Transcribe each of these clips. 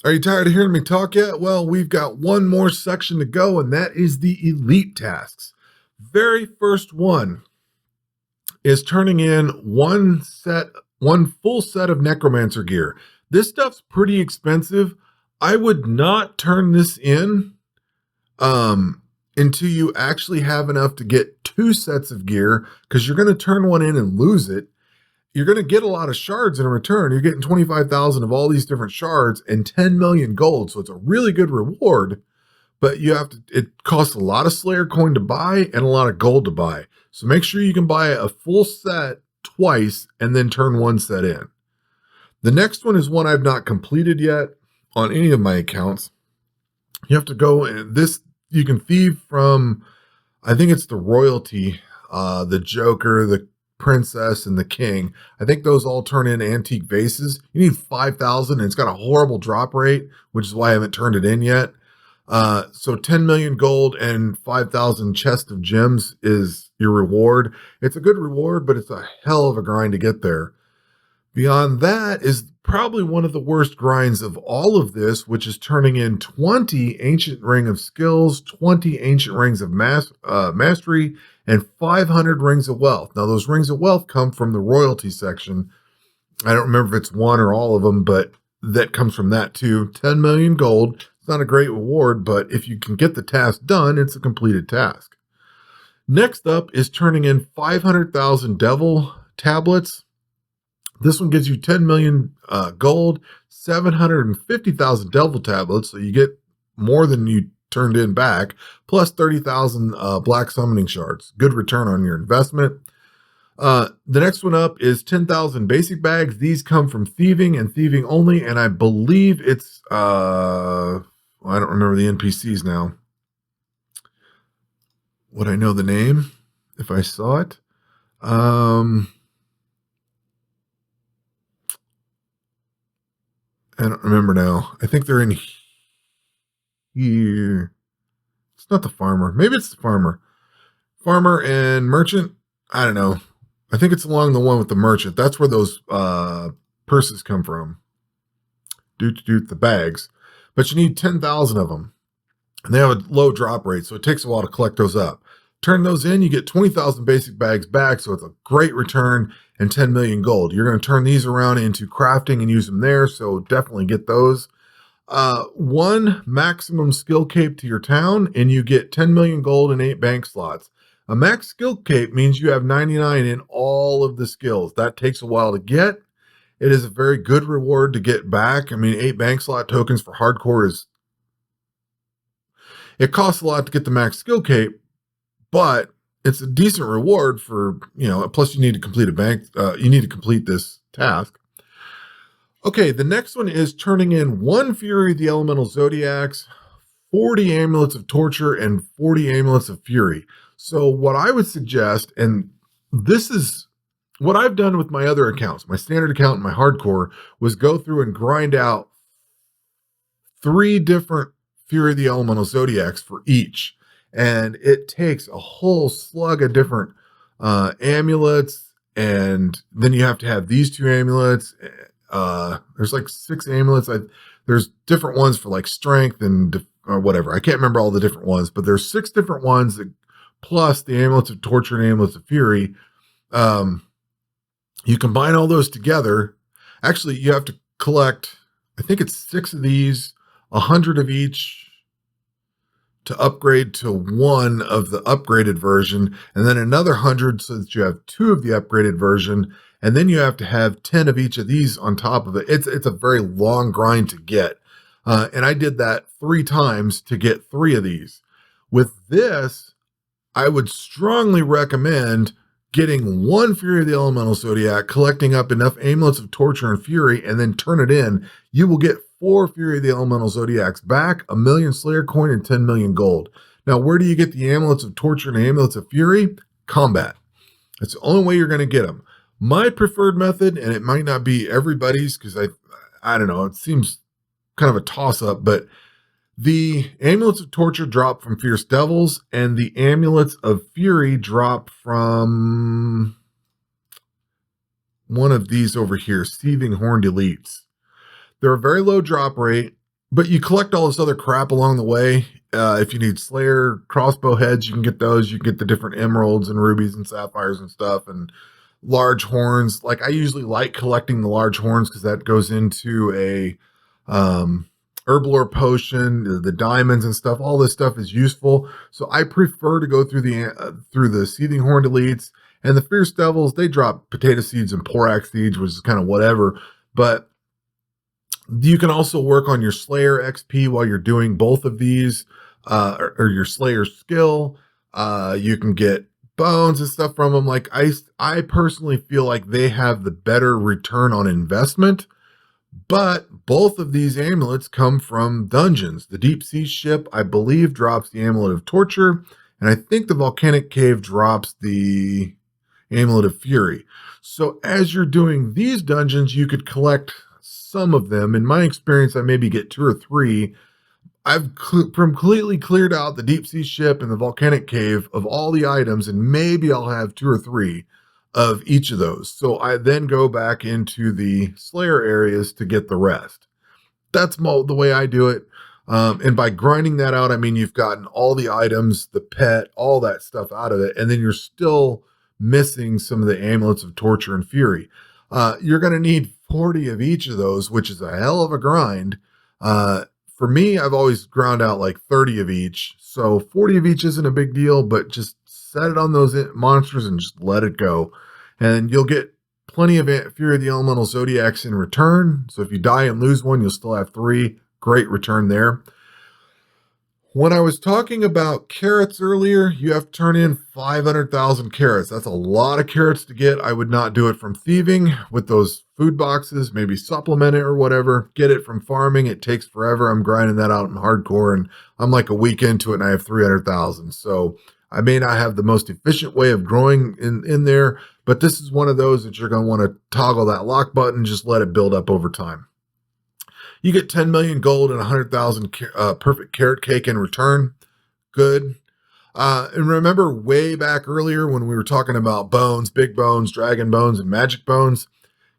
Are you tired of hearing me talk yet? Well, we've got one more section to go, and that is the elite tasks. Very first one is turning in one full set of Necromancer gear. This stuff's pretty expensive. I would not turn this in until you actually have enough to get two sets of gear, because you're going to turn one in and lose it. You're going to get a lot of shards in return. You're getting 25,000 of all these different shards and 10 million gold. So it's a really good reward, but it costs a lot of Slayer coin to buy and a lot of gold to buy. So make sure you can buy a full set twice and then turn one set in. The next one is one I've not completed yet on any of my accounts. You have to go, you can thieve from, I think it's the royalty, the Joker, the princess, and the king. I think those all turn in antique vases. You need 5,000, and it's got a horrible drop rate, which is why I haven't turned it in yet. So 10 million gold and 5,000 chests of gems is your reward. It's a good reward, but it's a hell of a grind to get there. Beyond that is probably one of the worst grinds of all of this, which is turning in 20 Ancient Ring of Skills, 20 Ancient Rings of Mastery, and 500 Rings of Wealth. Now, those Rings of Wealth come from the royalty section. I don't remember if it's one or all of them, but that comes from that too. 10 million gold. It's not a great reward, but if you can get the task done, it's a completed task. Next up is turning in 500,000 Devil Tablets. This one gives you 10 million gold, 750,000 Devil Tablets, so you get more than you turned in back, plus 30,000 Black Summoning Shards. Good return on your investment. The next one up is 10,000 Basic Bags. These come from thieving and thieving only, and I believe it's, I don't remember the NPCs now. Would I know the name if I saw it? I don't remember now. I think they're in here. It's not the farmer. Maybe it's the farmer. Farmer and merchant. I don't know. I think it's along the one with the merchant. That's where those purses come from. The bags. But you need 10,000 of them. And they have a low drop rate, so it takes a while to collect those up. Turn those in, you get 20,000 basic bags back, so it's a great return, and 10 million gold. You're going to turn these around into crafting and use them there, so definitely get those. One maximum skill cape to your town, and you get 10 million gold and 8 bank slots. A max skill cape means you have 99 in all of the skills. That takes a while to get. It is a very good reward to get back. I mean, 8 bank slot tokens for hardcore it costs a lot to get the max skill cape, but it's a decent reward for, plus you need to complete you need to complete this task. Okay, the next one is turning in 1 Fury of the Elemental Zodiacs, 40 Amulets of Torture, and 40 Amulets of Fury. So what I would suggest, and this is what I've done with my other accounts, my standard account and my hardcore, was go through and grind out 3 different Fury of the Elemental Zodiacs for each. And it takes a whole slug of different amulets, and then you have to have these 2 amulets. There's like 6 amulets. There's different ones for like strength and or whatever. I can't remember all the different ones, but there's 6 different ones that, plus the amulets of torture and amulets of fury. You combine all those together. Actually, you have to collect, I think it's 6 of these, 100 of each, to upgrade to 1 of the upgraded version, and then another 100 so that you have 2 of the upgraded version, and then you have to have 10 of each of these on top of it. It's a very long grind to get, and I did that 3 times to get 3 of these. With this, I would strongly recommend getting 1 Fury of the Elemental Zodiac, collecting up enough Amulets of Torture and Fury, and then turn it in. You will get 4 Fury of the Elemental Zodiacs back, 1 million Slayer coin, and 10 million gold. Now, where do you get the Amulets of Torture and Amulets of Fury? Combat. That's the only way you're going to get them. My preferred method, and it might not be everybody's, because I don't know, it seems kind of a toss-up, but the Amulets of Torture drop from Fierce Devils, and the Amulets of Fury drop from one of these over here, Seething Horned Elites. They're a very low drop rate, But you collect all this other crap along the way. If you need Slayer crossbow heads, you can get those. You can get the different emeralds and rubies and sapphires and stuff, and large horns. Like I usually like collecting the large horns because that goes into a herblore potion. The diamonds and stuff. All this stuff is useful. So I prefer to go through the seething horn deletes. And the fierce devils, they drop potato seeds and porax seeds, which is kind of whatever. But you can also work on your Slayer XP while you're doing both of these, or your Slayer skill. You can get bones and stuff from them. Like I personally feel like they have the better return on investment, but both of these amulets come from dungeons. The Deep Sea Ship, I believe, drops the Amulet of Torture, and I think the Volcanic Cave drops the Amulet of Fury. So as you're doing these dungeons, you could collect some of them. In my experience, I maybe get 2 or 3. I've completely cleared out the Deep Sea Ship and the Volcanic Cave of all the items, and maybe I'll have 2 or 3 of each of those. So I then go back into the Slayer areas to get the rest. That's the way I do it. And by grinding that out, I mean you've gotten all the items, the pet, all that stuff out of it, and then you're still missing some of the amulets of torture and fury. You're going to need 40 of each of those, which is a hell of a grind. For me, I've always ground out like 30 of each. So 40 of each isn't a big deal, but just set it on those monsters and just let it go. And you'll get plenty of Fury of the Elemental Zodiacs in return. So if you die and lose one, you'll still have 3. Great return there. When I was talking about carrots earlier, you have to turn in 500,000 carrots. That's a lot of carrots to get. I would not do it from thieving with those food boxes, maybe supplement it or whatever. Get it from farming. It takes forever. I'm grinding that out in hardcore, and I'm like a week into it, and I have 300,000. So I may not have the most efficient way of growing in there, but this is one of those that you're going to want to toggle that lock button, just let it build up over time. You get 10 million gold and 100,000 perfect carrot cake in return. Good. And remember way back earlier when we were talking about bones, big bones, dragon bones, and magic bones,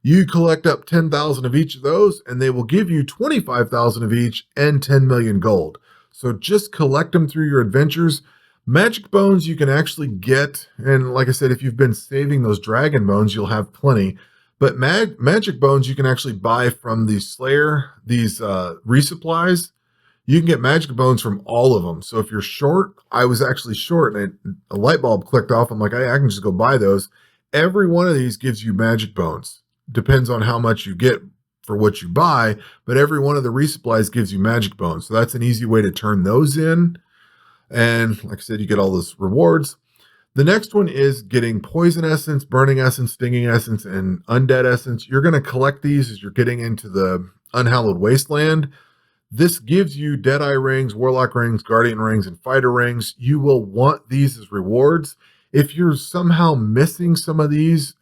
you collect up 10,000 of each of those, and they will give you 25,000 of each and 10 million gold. So just collect them through your adventures. Magic bones you can actually get, and like I said, if you've been saving those dragon bones, you'll have plenty. But magic bones you can actually buy from the Slayer, these resupplies. You can get magic bones from all of them. So if you're short, I was actually short, and a light bulb clicked off. I'm like, I can just go buy those. Every one of these gives you magic bones. Depends on how much you get for what you buy, but every one of the resupplies gives you magic bones. So that's an easy way to turn those in. And like I said, you get all those rewards. The next one is getting poison essence, burning essence, stinging essence, and undead essence. You're going to collect these as you're getting into the unhallowed wasteland. This gives you Deadeye rings, Warlock rings, Guardian rings, and Fighter rings. You will want these as rewards. If you're somehow missing some of these,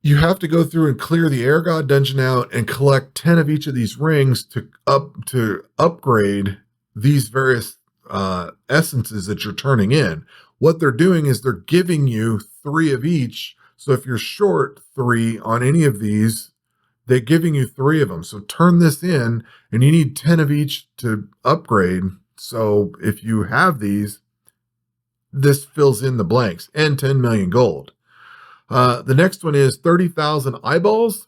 you have to go through and clear the Air God dungeon out and collect 10 of each of these rings to upgrade these various essences that you're turning in. What they're doing is they're giving you 3 of each. So if you're short 3 on any of these, they're giving you 3 of them. So turn this in, and you need 10 of each to upgrade. So if you have these, this fills in the blanks, and 10 million gold. The next one is 30,000 eyeballs.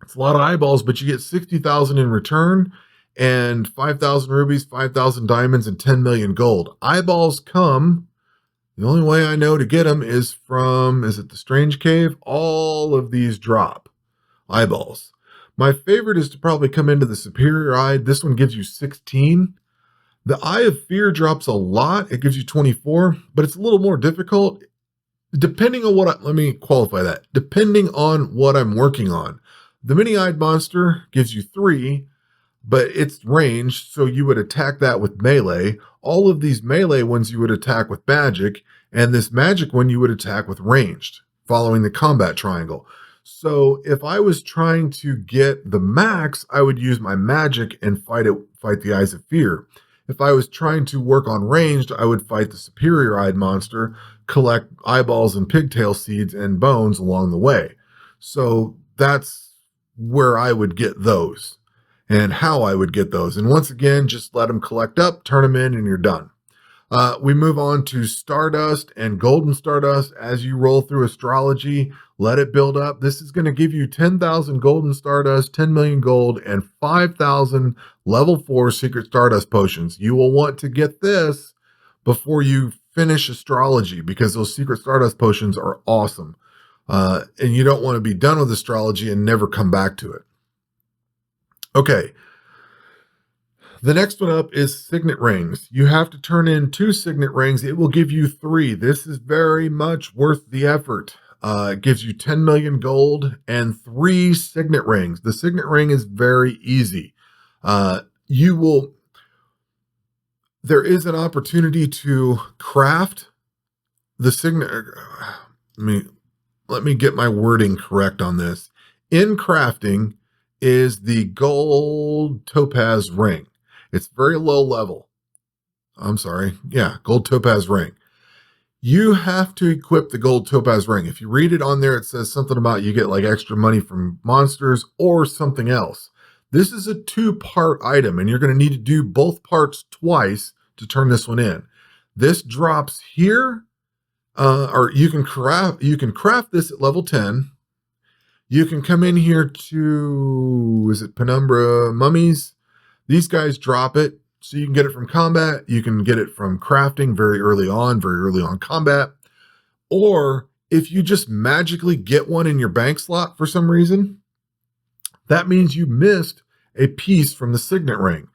It's a lot of eyeballs, but you get 60,000 in return, and 5,000 rubies, 5,000 diamonds, and 10 million gold. Eyeballs come, the only way I know to get them is from, is it the Strange Cave? All of these drop eyeballs. My favorite is to probably come into the Superior Eye. This one gives you 16. The Eye of Fear drops a lot. It gives you 24, but it's a little more difficult. Depending on what, let me qualify that. Depending on what I'm working on. The Many-Eyed Monster gives you 3, but it's ranged, so you would attack that with melee. All of these melee ones you would attack with magic, and this magic one you would attack with ranged, following the combat triangle. So if I was trying to get the max, I would use my magic and fight the Eyes of Fear. If I was trying to work on ranged, I would fight the Superior Eyed Monster, collect eyeballs and pigtail seeds and bones along the way. So that's where I would get those. and how I would get those. And once again, just let them collect up, turn them in, and you're done. We move on to Stardust and Golden Stardust. As you roll through astrology, let it build up. This is going to give you 10,000 Golden Stardust, 10 million gold, and 5,000 level 4 Secret Stardust potions. You will want to get this before you finish astrology because those Secret Stardust potions are awesome. And you don't want to be done with astrology and never come back to it. Okay. The next one up is Signet Rings. You have to turn in 2 Signet Rings. It will give you 3. This is very much worth the effort. It gives you 10 million gold and 3 Signet Rings. The Signet Ring is very easy. There is an opportunity to craft the Signet. Let me get my wording correct on this. In crafting is the gold topaz ring. It's very low level. I'm sorry. Yeah, gold topaz ring. You have to equip the gold topaz ring. If you read it on there, it says something about you get like extra money from monsters or something else. This is a 2-part item, and you're going to need to do both parts twice to turn this one in. This drops here, or you can craft this at level 10. You can come in here to, is it Penumbra Mummies? These guys drop it, so you can get it from combat. You can get it from crafting very early on combat. Or if you just magically get one in your bank slot for some reason, that means you missed a piece from the Signet Ring.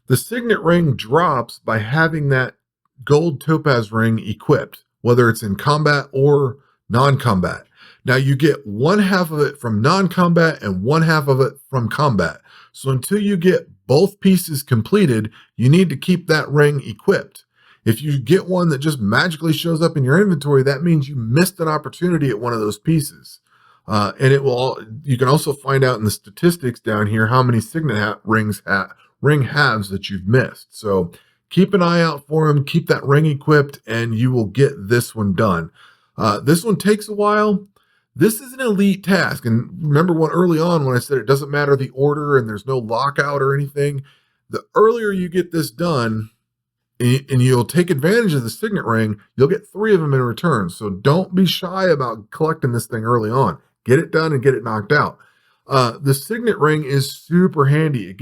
The Signet Ring drops by having that gold topaz ring equipped, whether it's in combat or non-combat. Now you get 1/2 of it from non-combat and 1/2 of it from combat. So until you get both pieces completed, you need to keep that ring equipped. If you get one that just magically shows up in your inventory, that means you missed an opportunity at one of those pieces. And you can also find out in the statistics down here how many Signet ring halves that you've missed. So keep an eye out for them, keep that ring equipped, and you will get this one done. This one takes a while. This is an elite task. And remember early on when I said it doesn't matter the order and there's no lockout or anything, the earlier you get this done and you'll take advantage of the Signet Ring, you'll get 3 of them in return. So don't be shy about collecting this thing early on. Get it done and get it knocked out. The Signet Ring is super handy.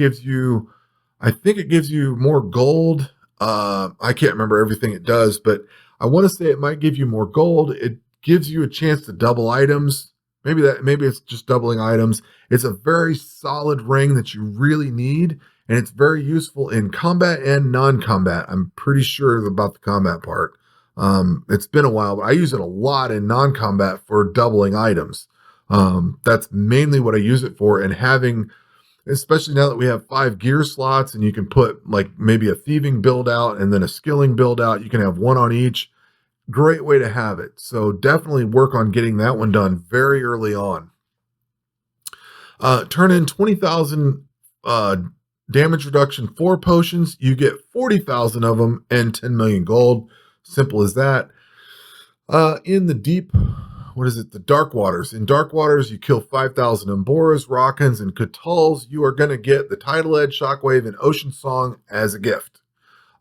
I think it gives you more gold. I can't remember everything it does, but I want to say it might give you more gold. It gives you a chance to double items. Maybe it's just doubling items. It's a very solid ring that you really need, and it's very useful in combat and non-combat. I'm pretty sure about the combat part. It's been a while, but I use it a lot in non-combat for doubling items. That's mainly what I use it for, and especially now that we have 5 gear slots and you can put like maybe a thieving build out and then a skilling build out. You can have one on each. Great way to have it. So definitely work on getting that one done very early on. Turn in 20,000 damage reduction 4 potions. You get 40,000 of them and 10 million gold. Simple as that. In the deep, the Dark Waters. In Dark Waters, you kill 5,000 Emboras, Rockins, and Catuls. You are going to get the Tidal Edge, Shockwave, and Ocean Song as a gift.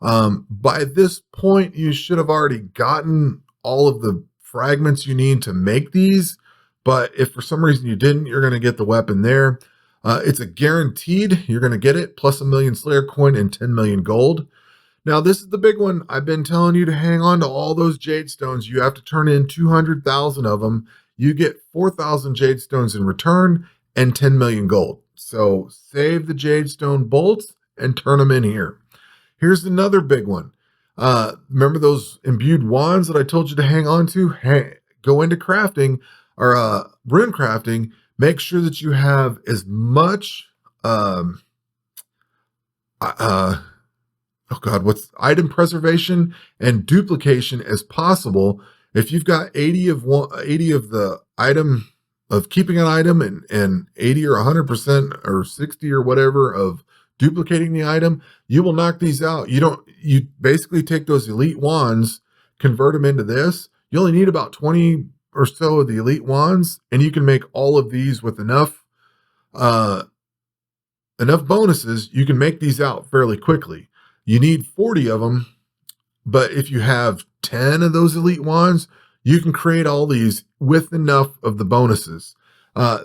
By this point, you should have already gotten all of the fragments you need to make these, but if for some reason you didn't, you're going to get the weapon there. It's a guaranteed, you're going to get it, plus 1 million Slayer coin and 10 million gold. Now, this is the big one. I've been telling you to hang on to all those Jade Stones. You have to turn in 200,000 of them. You get 4,000 Jade Stones in return and 10 million gold. So save the Jade Stone bolts and turn them in here. Here's another big one. Remember those imbued wands that I told you to hang on to? Go into crafting or rune crafting. Make sure that you have as much item preservation and duplication as possible. If you've got 80 of the item of keeping an item and 80 or 100% or 60 or whatever of duplicating the item, you will knock these out. You basically take those elite wands, convert them into this. You only need about 20 or so of the elite wands, and you can make all of these with enough enough bonuses, you can make these out fairly quickly. You need 40 of them, but if you have 10 of those elite wands, you can create all these with enough of the bonuses.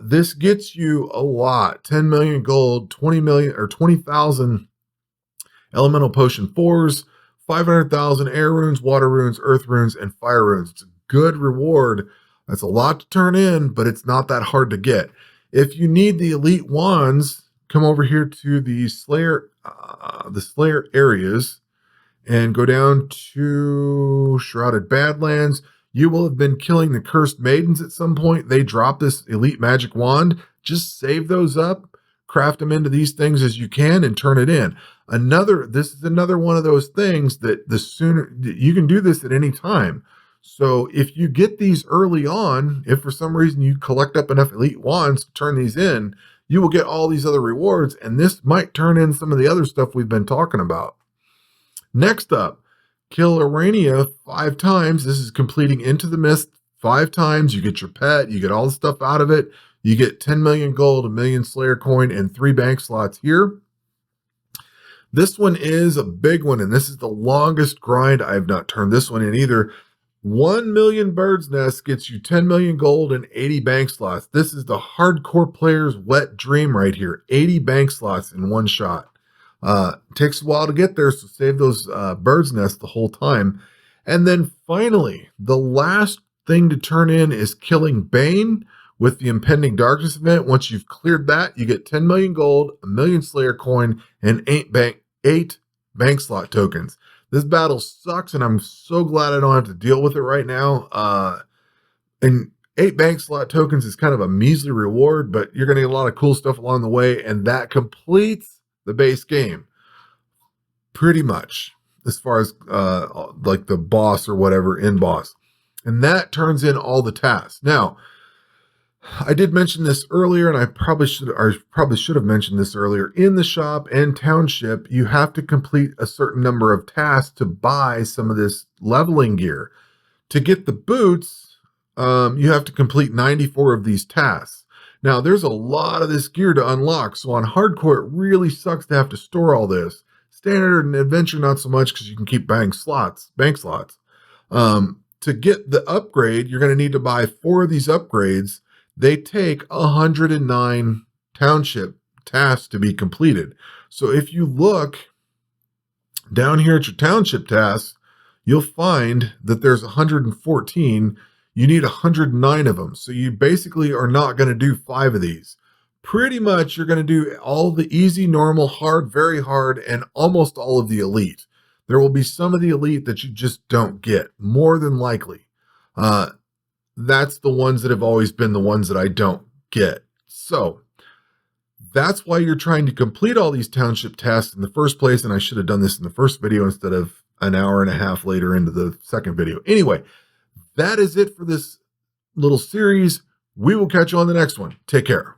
This gets you a lot, 10 million gold, 20 million or 20,000 elemental potion 4s, 500,000 air runes, water runes, earth runes, and fire runes. It's a good reward. That's a lot to turn in, but it's not that hard to get. If you need the elite wands, come over here to the Slayer areas and go down to Shrouded Badlands. You will have been killing the Cursed Maidens at some point. They drop this elite magic wand. Just save those up, craft them into these things as you can, and turn it in. This is another one of those things that the sooner you can do this at any time. So if you get these early on, if for some reason you collect up enough elite wands to turn these in, you will get all these other rewards, and this might turn in some of the other stuff we've been talking about. Next up, kill Urania 5 times. This is completing Into the Mist 5 times. You get your pet, you get all the stuff out of it. You get 10 million gold, 1 million Slayer coin, and 3 bank slots here. This one is a big one, and this is the longest grind. I have not turned this one in either. 1 million Bird's Nest gets you 10 million gold and 80 bank slots. This is the hardcore player's wet dream right here. 80 bank slots in one shot. Takes a while to get there, so save those Bird's Nest the whole time. And then finally, the last thing to turn in is killing Bane with the Impending Darkness event. Once you've cleared that, you get 10 million gold, 1 million Slayer coin, and 8 bank slot tokens. This battle sucks, and I'm so glad I don't have to deal with it right now. And 8 bank slot tokens is kind of a measly reward, but you're going to get a lot of cool stuff along the way, and that completes the base game pretty much as far as like the boss or whatever in boss. And that turns in all the tasks. Now, I did mention this earlier, and I probably should have mentioned this earlier. In the shop and Township, you have to complete a certain number of tasks to buy some of this leveling gear. To get the boots, you have to complete 94 of these tasks. Now, there's a lot of this gear to unlock, so on hardcore, it really sucks to have to store all this. Standard and adventure, not so much, because you can keep bank slots. To get the upgrade, you're going to need to buy 4 of these upgrades. They take 109 Township tasks to be completed. So if you look down here at your Township tasks, you'll find that there's 114. You need 109 of them. So you basically are not going to do 5 of these. Pretty much you're going to do all the easy, normal, hard, very hard, and almost all of the elite. There will be some of the elite that you just don't get, more than likely. That's the ones that have always been the ones that I don't get. So that's why you're trying to complete all these Township tasks in the first place. And I should have done this in the first video instead of an hour and a half later into the second video. Anyway, that is it for this little series. We will catch you on the next one. Take care.